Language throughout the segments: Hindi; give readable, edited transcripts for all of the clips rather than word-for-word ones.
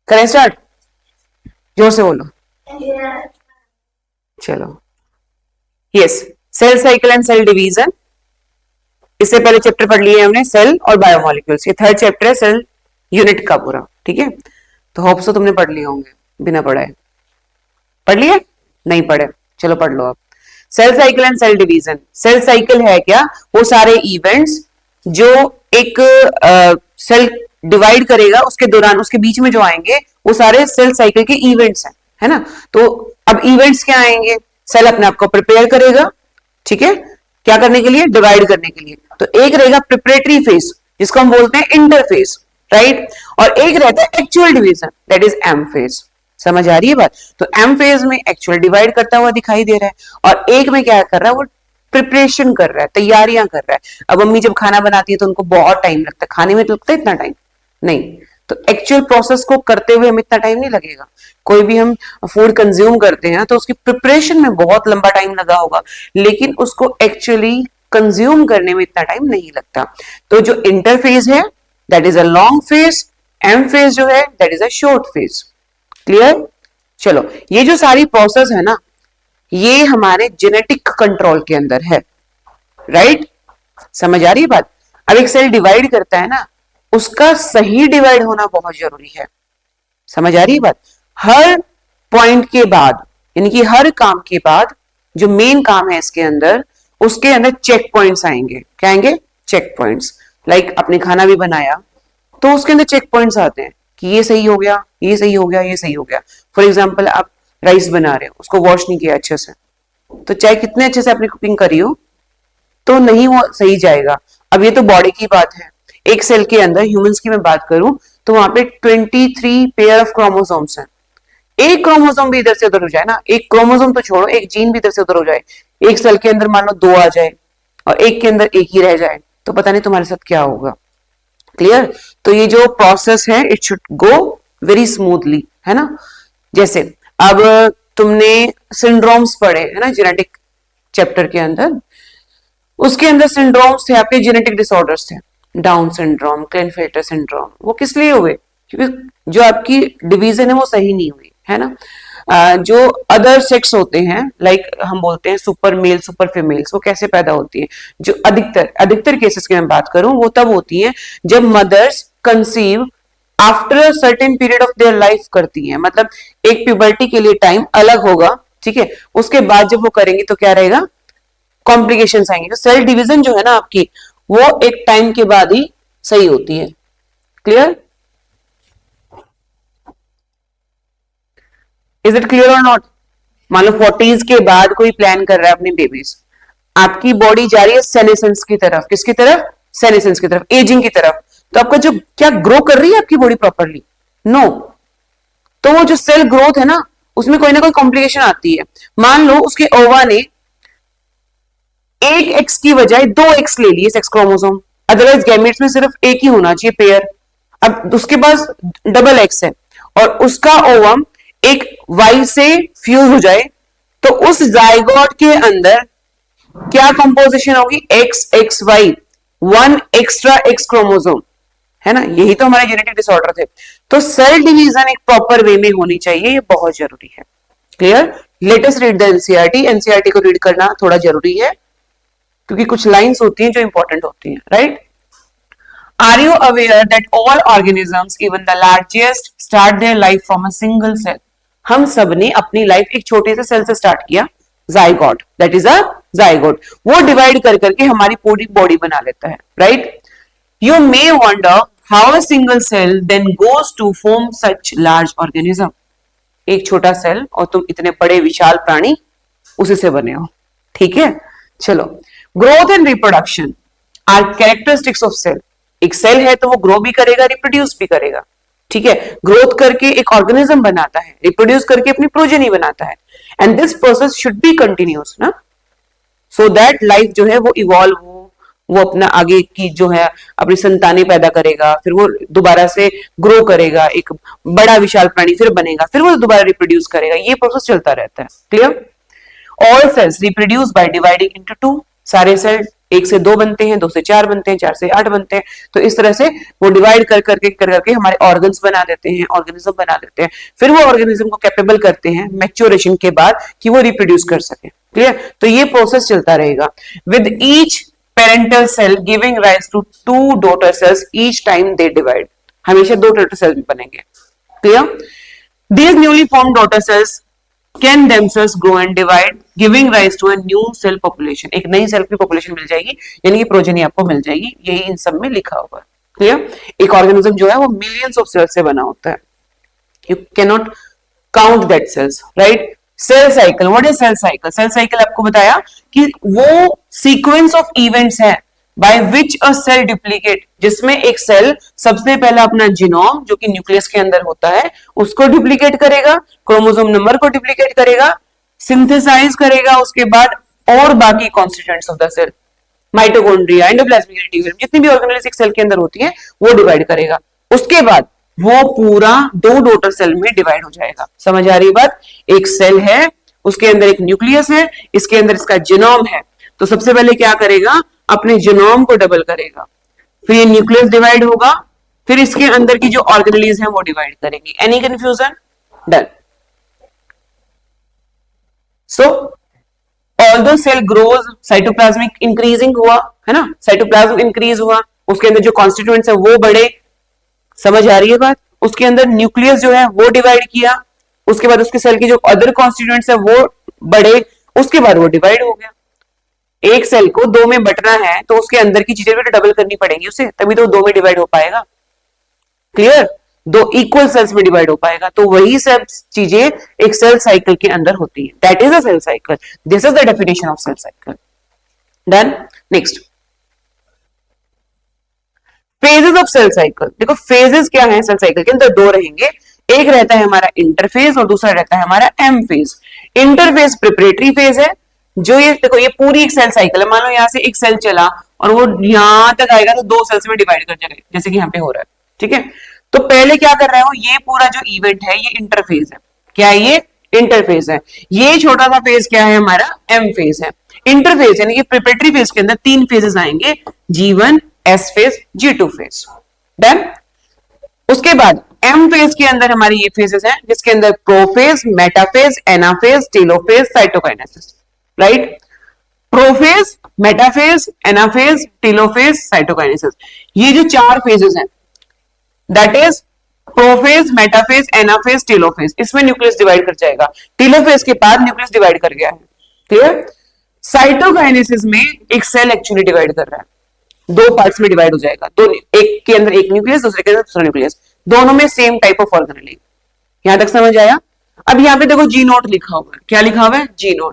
करें स्टार्ट? जोर से बोलो। चलो, yes, cell cycle and cell division. इससे पहले चैप्टर पढ़ लिए हमने सेल और बायोमोलिक्यूल्स। ये थर्ड चैप्टर है सेल यूनिट का पूरा, ठीक है? तो होप सो तुमने पढ़ लिए होंगे बिना पढ़े। पढ़ लिए? नहीं पढ़े? चलो पढ़ लो अब। Cell cycle and cell division. Cell cycle है क्या? वो सारे इवेंट्स जो एक सेल डिवाइड करेगा उसके दौरान, उसके बीच में जो आएंगे वो सारे सेल साइकिल के इवेंट्स हैं, है ना? तो अब इवेंट्स क्या आएंगे? सेल अपने आप को प्रिपेयर करेगा, ठीक है, क्या करने के लिए? डिवाइड करने के लिए। तो एक रहेगा प्रिपरेटरी फेज जिसको हम बोलते हैं इंटरफेज, राइट? और एक रहता है actual division, that is M phase. समझ आ रही है बात? तो एम फेज में एक्चुअल डिवाइड करता हुआ दिखाई दे रहा है और एक में क्या कर रहा है? वो प्रिपरेशन कर रहा है, तैयारियां कर रहा है। अब मम्मी जब खाना बनाती है तो उनको बहुत टाइम लगता है, खाने में तो लगता है इतना टाइम नहीं, तो एक्चुअल प्रोसेस को करते हुए हमें इतना टाइम नहीं लगेगा। कोई भी हम फूड कंज्यूम करते हैं तो उसकी प्रिपरेशन में बहुत लंबा टाइम लगा होगा, लेकिन उसको एक्चुअली कंज्यूम करने में इतना टाइम नहीं लगता। तो जो इंटरफेज है that is a long phase, M phase जो है that is a short phase. Clear? चलो, ये जो सारी प्रोसेस है ना, ये हमारे जेनेटिक कंट्रोल के अंदर है, राइट? समझ आ रही है बात? अब एक सेल डिवाइड करता है ना, उसका सही डिवाइड होना बहुत जरूरी है। समझ आ रही है बात? हर पॉइंट के बाद, यानी कि हर काम के बाद जो मेन काम है इसके अंदर, उसके अंदर चेक पॉइंट्स आएंगे। क्या आएंगे? Check points. लाइक आपने खाना भी बनाया तो उसके अंदर चेक पॉइंट्स आते हैं कि ये सही हो गया, ये सही हो गया, ये सही हो गया। फॉर एग्जाम्पल, आप राइस बना रहे हो, उसको वॉश नहीं किया अच्छे से, तो चाहे कितने अच्छे से आपने कुकिंग करी हो तो नहीं वो सही जाएगा। अब ये तो बॉडी की बात है, एक सेल के अंदर ह्यूमंस की मैं बात करूं तो वहां पे 23 पेयर ऑफ क्रोमोसोम्स हैं। एक क्रोमोसोम भी इधर से उधर हो जाए ना, एक क्रोमोसोम तो छोड़ो, एक जीन भी इधर से उधर हो जाए, एक सेल के अंदर मान लो 2 आ जाए और एक के अंदर एक ही रह जाए, तो पता नहीं तुम्हारे साथ क्या होगा। क्लियर? तो ये जो प्रोसेस है it should go very smoothly, है ना? जैसे अब तुमने सिंड्रोम्स पढ़े है ना जेनेटिक चैप्टर के अंदर, उसके अंदर सिंड्रोम्स थे आपके, जेनेटिक डिसऑर्डर्स थे, डाउन सिंड्रोम, क्लेनफेल्टर सिंड्रोम। वो किस लिए हुए? क्योंकि जो आपकी डिवीजन है वो सही नहीं हुई, है ना? जो अदर सेक्स होते हैं, लाइक हम बोलते हैं सुपर मेल सुपर फीमेल्स, वो कैसे पैदा होती हैं? जो अधिकतर केसेस की मैं बात करूं वो तब होती हैं जब mothers conceive after a certain period of their life करती हैं। मतलब एक प्यूबर्टी के लिए टाइम अलग होगा, ठीक है, उसके बाद जब वो करेंगी तो क्या रहेगा? कॉम्प्लिकेशंस आएंगे। तो सेल डिवीजन जो है ना आपकी, वो एक टाइम के बाद ही सही होती है। क्लियर? इज इट क्लियर और नॉट? मान लो 40s के बाद कोई प्लान कर रहा है अपनी बेबीज, आपकी बॉडी जा रही है सेनेसेंस की तरफ। किसकी तरफ? सेनेसेंस की तरफ, एजिंग की तरफ। तो आपका जो क्या ग्रो कर रही है आपकी बॉडी प्रॉपरली? नो। तो वो जो सेल ग्रोथ है ना, उसमें कोई ना कोई कॉम्प्लिकेशन आती है। मान लो उसके ओवा ने एक एक्स की बजाय 2 एक्स ले लिए, सेक्स क्रोमोसोम, अदरवाइज गैमेट्स में सिर्फ एक ही होना चाहिए पेयर। अब उसके पास डबल एक्स है और उसका ओवम एक वाई से फ्यूज हो जाए, तो उस जाइगोट के अंदर क्या कंपोजिशन होगी? X X Y, 1 extra X chromosome, है ना? यही तो हमारे जेनेटिक डिसऑर्डर थे। तो सेल डिवीजन एक प्रॉपर वे में होनी चाहिए, ये बहुत जरूरी है। Clear? Latest read the NCERT. NCERT को रीड करना थोड़ा जरूरी है क्योंकि कुछ लाइंस होती हैं जो इंपॉर्टेंट होती हैं, right? Are you aware that all organisms, even the largest, start their life from a single cell? हम सब ने अपनी लाइफ एक छोटे से सेल से स्टार्ट किया, zygote, that is a zygote. वो डिवाइड कर करके हमारी पूरी बॉडी बना लेता है, right? You may wonder how a single cell then goes to form such large organism. एक छोटा सेल और तुम इतने बड़े विशाल प्राणी उसी से बने हो, ठीक है? चलो, growth and reproduction are characteristics of cell. एक सेल है तो वो ग्रो भी करेगा, रिप्रोड्यूस भी करेगा, ठीक है? ग्रोथ करके एक ऑर्गेनिज्म बनाता है, रिप्रोड्यूस करके अपनी प्रोजेनी बनाता है, and this process should be continuous ना, सो दैट लाइफ जो है वो इवॉल्व हो, वो अपना आगे की जो है अपनी संतानें पैदा करेगा, फिर वो दोबारा से ग्रो करेगा, एक बड़ा विशाल प्राणी फिर बनेगा, फिर वो दोबारा रिप्रोड्यूस करेगा। ये प्रोसेस चलता रहता है। Clear? All cells reproduce by dividing into 2। सारे सेल 1 से 2 बनते हैं, 2 से 4 बनते हैं, 4 से 8 बनते हैं। तो इस तरह से वो डिवाइड कर करके हमारे ऑर्गन्स बना देते हैं, ऑर्गेनिज्म बना देते हैं। फिर वो ऑर्गेनिज्म को कैपेबल करते हैं मैच्योरेशन के बाद कि वो रिप्रोड्यूस कर सके। क्लियर? तो ये प्रोसेस चलता रहेगा with each parental cell giving rise to 2 daughter cells each time they divide. हमेशा 2 डॉटर सेल्स बनेंगे। Clear? These newly formed daughter cells can themselves grow and divide, giving rise to a new cell population. एक नई सेल की पॉपुलेशन मिल जाएगी, यानी कि प्रोजेनी आपको मिल जाएगी। यही इन सब में लिखा हुआ है। क्लियर? एक ऑर्गेनिज्म जो है वो मिलियंस ऑफ सेल्स से बना होता है। You cannot count that cells, right? Cell cycle, what is cell cycle? Cell cycle आपको बताया कि वो सीक्वेंस ऑफ इवेंट्स है by which a cell duplicate, जिसमें एक सेल सबसे पहला अपना जीनोम जो कि न्यूक्लियस के अंदर होता है उसको डुप्लीकेट करेगा, क्रोमोसोम नंबर को डुप्लीकेट करेगा, सिंथेसाइज करेगा, उसके बाद और बाकी constituents of the cell, mitochondria, endoplasmic reticulum, जितनी भी ऑर्गेनेल्स एक सेल के अंदर होती है वो डिवाइड करेगा। उसके बाद वो पूरा 2 डॉटर सेल में डिवाइड हो जाएगा। समझ आ रही बात? एक सेल है, उसके अंदर एक न्यूक्लियस है, इसके अंदर इसका जीनोम है, तो सबसे पहले क्या करेगा? अपने जीनोम को डबल करेगा, फिर ये न्यूक्लियस डिवाइड होगा, फिर इसके अंदर की जो ऑर्गेनेल्स हैं वो डिवाइड करेंगी। Any confusion? Done. So although cell grows, cytoplasmic increasing हुआ है ना, साइटोप्लाज्म इंक्रीज हुआ, उसके अंदर जो कॉन्स्टिट्यूएंट्स है वो बढ़े। समझ आ रही है बात? उसके अंदर न्यूक्लियस जो है वो डिवाइड किया, उसके बाद उसके सेल की जो अदर कॉन्स्टिट्यूएंट्स है वो बढ़े, उसके बाद वो डिवाइड हो गया। एक सेल को 2 में बंटना है तो उसके अंदर की चीजें भी तो डबल करनी पड़ेंगी उसे, तभी तो 2 में डिवाइड हो पाएगा। क्लियर? 2 इक्वल सेल्स में डिवाइड हो पाएगा। तो वही सब चीजें एक सेल साइकिल के अंदर होती है। That is a cell cycle. This is the definition of cell cycle. Done. Next, phases of cell cycle. देखो फेजेस क्या है सेल साइकिल के अंदर? 2 रहेंगे, एक रहता है हमारा इंटरफेज और दूसरा रहता है हमारा M phase. Interphase preparatory phase है, जो ये देखो ये पूरी एक सेल साइकिल है। मान लो यहां से एक सेल चला और वो यहां तक आएगा तो 2 सेल्स में डिवाइड कर जाएगा, जैसे कि यहाँ पे हो रहा है। ठीक है, तो पहले क्या कर रहे हो? ये पूरा जो इवेंट है ये इंटरफेज है। क्या है ये? इंटरफेज है। ये छोटा सा फेज क्या है? हमारा एम फेज है। इंटरफेज यानी कि प्रिपरेटरी फेज के अंदर 3 फेजेस आएंगे, G1, S phase, G2 phase. Done. उसके बाद एम फेज के अंदर हमारे ये फेजेस हैं, जिसके अंदर prophase, metaphase, anaphase, telophase, cytokinesis. Right? Prophase, metaphase, anaphase, telophase, cytokinesis, ये जो 4 फेजेस हैं, that is prophase, metaphase, anaphase, telophase. इसमें न्यूक्लियस डिवाइड कर जाएगा। टेलोफेज के बाद न्यूक्लियस डिवाइड कर गया है। क्लियर? साइटोकाइनेसिस में एक सेल एक्चुअली डिवाइड कर रहा है, 2 पार्ट्स में डिवाइड हो जाएगा। दो, एक के अंदर एक न्यूक्लियस, दूसरे के अंदर दूसरा न्यूक्लियस, दोनों में सेम टाइप ऑफ ऑर्गेनेल। यहां तक समझ आया? अब यहाँ पे देखो G0 लिखा हुआ है। क्या लिखा हुआ है? G0।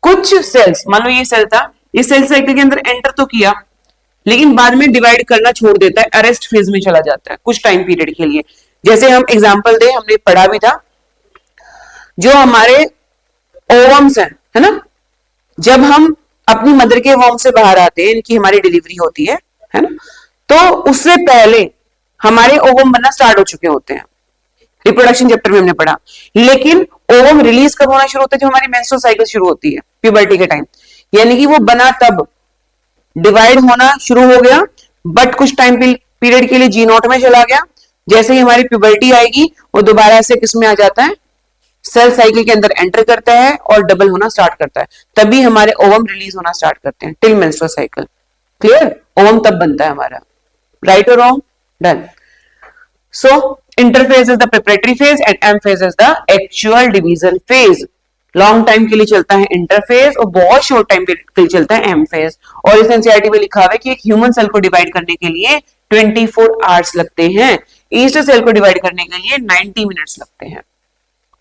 कुछ सेल्स, मान लो ये सेल था, ये सेल साइकिल के अंदर एंटर तो किया, लेकिन बाद में डिवाइड करना छोड़ देता है, अरेस्ट फेज में चला जाता है कुछ टाइम पीरियड के लिए। जैसे हम एग्जांपल दे, हमने पढ़ा भी था, जो हमारे ओवम्स हैं, है ना, जब हम अपनी मदर के वॉर्म से बाहर आते हैं, इनकी हमारी डिलीवरी होती है ना, तो उससे पहले हमारे ओवम बनना स्टार्ट हो चुके होते हैं। रिप्रोडक्शन चैप्टर में हमने पढ़ा। लेकिन ओवम रिलीज कब होना शुरू होता है? जब हमारी मेंस्ट्रुअल साइकिल शुरू होती है, प्यूबर्टी के टाइम। यानी कि वो बना तब, डिवाइड होना शुरू हो गया, बट कुछ टाइम पीरियड के लिए G0 में चला गया। जैसे ही हमारी प्यूबर्टी आएगी वो दोबारा से किस में आ जाता है? सेल साइकिल के अंदर एंटर करता है और डबल होना स्टार्ट करता है। तभी हमारे ओवम रिलीज होना स्टार्ट करते हैं, till menstrual cycle. Clear? Ovum तब बनता है हमारा। राइट और wrong? Done. So interphase is the preparatory phase and M phase is the actual division phase. Long time के लिए चलता है इंटरफेज और बहुत शॉर्ट टाइम के लिए चलता है एम फेज। और इस एनसीईआरटी में लिखा हुआ है कि एक ह्यूमन सेल को डिवाइड करने के लिए 24 आवर्स लगते हैं, ईस्ट सेल को डिवाइड करने के लिए 90 मिनट्स लगते हैं।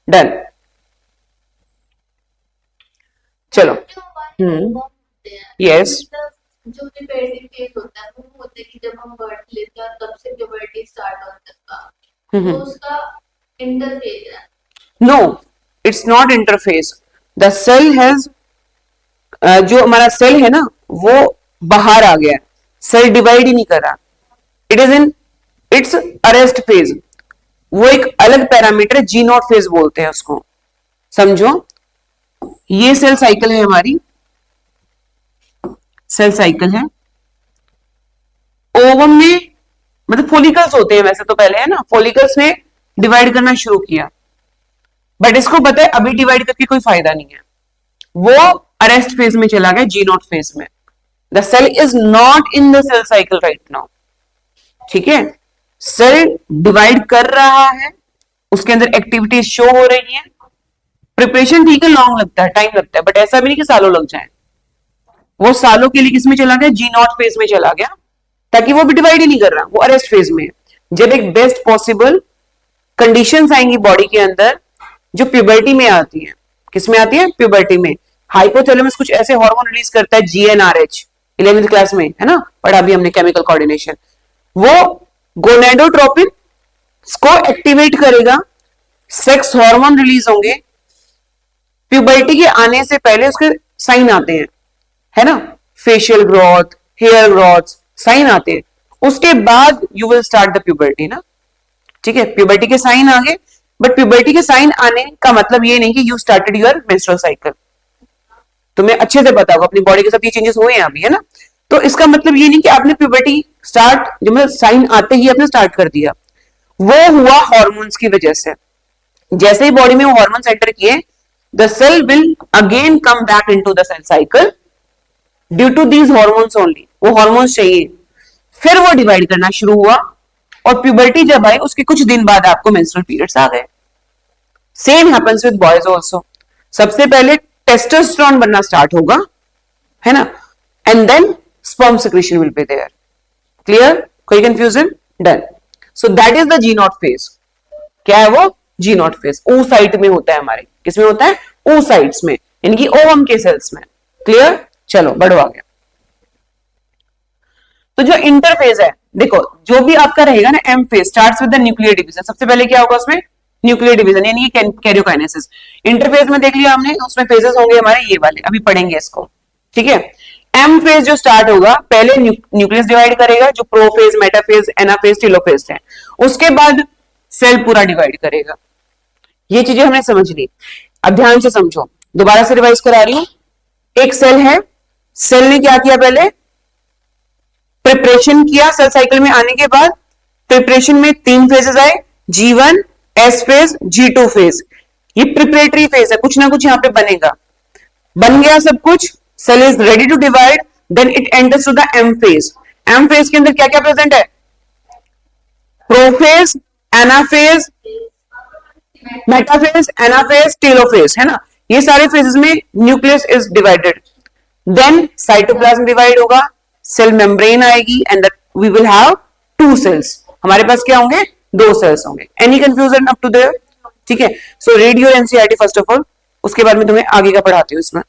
डन। चलो। यस। जो प्रिपरेटरी फेज होता है वो होता है कि जब हम बर्थ लेते हैं तब से प्यूबर्टी स्टार्ट होता है, तो उसका इंटरफेज है। No, it's not interphase. The cell has, जो हमारा सेल है ना वो बाहर आ गया, सेल डिवाइड ही नहीं कर रहा। It is in its arrest phase. वो एक अलग पैरामीटर G0 फेज बोलते हैं उसको। समझो, ये सेल साइकिल है हमारी, सेल साइकिल है। ओवम में मतलब फोलिकल्स होते हैं वैसे तो पहले, है ना, फोलिकल्स ने डिवाइड करना शुरू किया, बट इसको पता है अभी डिवाइड करके कोई फायदा नहीं है, वो अरेस्ट फेज में चला गया, जी नॉट फेज में। The cell is not in the cell cycle right now, ठीक है। सेल डिवाइड कर रहा है, उसके अंदर एक्टिविटीज शो हो रही है, प्रिपरेशन ठीक है, लॉन्ग लगता है, टाइम लगता है, बट ऐसा भी नहीं कि सालों लग जाए। वो सालों के लिए किस में चला गया, जी नॉट फेज में चला गया, ताकि वो भी डिवाइड ही नहीं कर रहा, वो अरेस्ट फेज में है। जब एक बेस्ट पॉसिबल कंडीशंस आएंगी बॉडी के अंदर जो प्यूबर्टी में आती है, किसमें आती है, प्यूबर्टी में। हाइपोथैलेमस कुछ ऐसे हार्मोन रिलीज करता है, जीएनआरएच, 11th क्लास में, है ना, पढ़ा भी हमने केमिकल कोऑर्डिनेशन। वो गोनेडोट्रोपिन को एक्टिवेट करेगा, सेक्स हार्मोन रिलीज होंगे, प्यूबर्टी के आने से पहले उसके साइन आते हैं, है ना, facial growth, hair growth, sign आते हैं, उसके बाद you will start the puberty ना, ठीक है। प्यूबर्टी के साइन आ गए, बट प्यूबर्टी के साइन आने का मतलब ये नहीं कि you started your menstrual cycle. तुम्हें अच्छे से पता होगा अपनी बॉडी के साथ ये चेंजेस हुए हैं अभी, है ना। तो इसका मतलब ये नहीं कि आपने प्यूबर्टी स्टार्ट, जो मतलब साइन आते ही आपने स्टार्ट कर दिया, वो हुआ हार्मोन्स की वजह से। जैसे ही बॉडी में वो हार्मोन्स एंटर किए, the cell will again come back into the cell cycle due to these hormones only, वो हार्मोन्स चाहिए। फिर वो डिवाइड करना शुरू हुआ, और प्यूबर्टी जब आई उसके कुछ दिन बाद आपको मेंस्ट्रुअल पीरियड्स आ गए। Same happens with boys also. सबसे पहले टेस्टोस्टेरोन बनना स्टार्ट होगा, है ना, and then sperm secretion will be there. Clear, कोई confusion? Done. So that is the G not phase. क्या है वो? जी नॉट फेज ओ साइट में होता है हमारे, किसमें होता है? ओ साइट्स में, यानी कि ओवम के सेल्स में। क्लियर, चलो बढ़ो आगे। तो जो इंटरफेज है, देखो जो भी आपका रहेगा ना, M phase starts with the nuclear division. सबसे पहले क्या होगा उसमें? न्यूक्लियर डिवीजन, यानी कि कैरियोकाइनेसिस। इंटरफेज में देख लिया हमने, उसमें फेजेस होंगे हमारे ये वाले, अभी पढ़ेंगे इसको, ठीक है। एम फेज जो स्टार्ट होगा, पहले न्यूक्लियस डिवाइड करेगा, जो प्रोफेज, मेटाफेज, एनाफेज, टेलोफेज है। उसके बाद सेल पूरा डिवाइड करेगा। ये चीजें हमने समझ ली, अब ध्यान से समझो, दोबारा से रिवाइज करा रही हूं। एक सेल है, सेल ने क्या किया? पहले प्रिपरेशन किया। सेल साइकिल में आने के बाद प्रिपरेशन में 3 फेजेस आए, G1, S phase, G2 phase. ये प्रिपरेटरी फेज है, कुछ ना कुछ यहां पे बनेगा। बन गया सब कुछ, cell is ready to divide, then it enters to the M phase. M phase के अंदर क्या क्या प्रेजेंट है? Prophase, anaphase, metaphase, anaphase, telophase, है ना। ये सारे फेजेस में nucleus is divided. Then cytoplasm divide होगा, सेल मेम्ब्रेन आएगी, and we will have 2 cells. हमारे पास क्या होंगे? 2 सेल्स होंगे। Any confusion up to there? ठीक है। So read your NCERT first of all, उसके बाद में तुम्हें आगे का पढ़ाती हूँ इसमें।